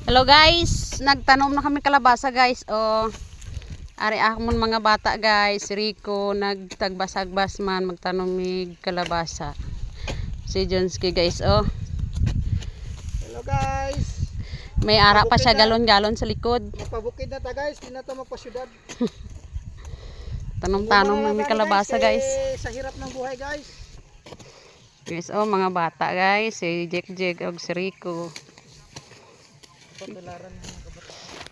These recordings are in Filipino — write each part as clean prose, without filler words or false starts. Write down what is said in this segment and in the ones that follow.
Hello guys, nagtanom na kami kalabasa guys. Oh, ari akon mga bata guys. Rico nagtagbasagbas man magtanom mig kalabasa. Si Jonski guys. Oh. Hello guys. May ara pa siya galon-galon sa likod. Magpabukid na ta guys, di na to magpasyudad. Tanom-tanom na may kalabasa guys. Sa hirap ng buhay guys. Guys, oh mga bata guys. Si Jek og si Rico.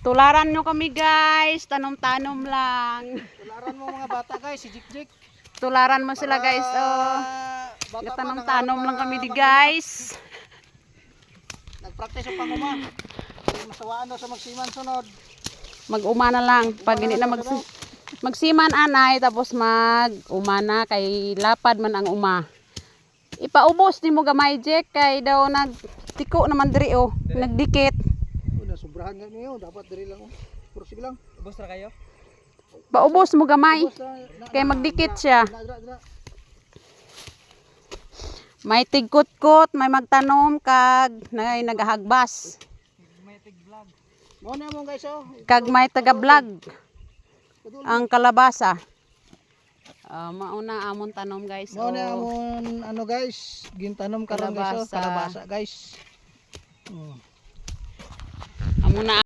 Tularan nyo kami guys, tanom-tanom lang. Tularan mo mga bata guys, si Jik. Tularan mo sila guys. Oh. Tanom-tanom lang kami di guys. Nagpractice yung panguma. Masawaan daw sa magsiman sunod. Mag-uma na lang. Pag hindi na magsiman anay, tapos mag-uma kay lapad man ang uma. Ipaubos ni mo gamay Jek, kay daw nagtiko naman diri oh, nagdikit. Sobrahan nga niyo, dapat diri lang. Puro sige lang. Ubos na kayo? Paubos mo gamay. Kay magdikit siya. May tigkot-kot, may magtanom kag nagahagbas. May tig-vlog. Mo na mo guys oh. Kag may taga-vlog. Ang kalabasa. Mauna amon tanom guys. Mo na amon ano guys, gintanom karon guys oh, kalabasa guys. Amuna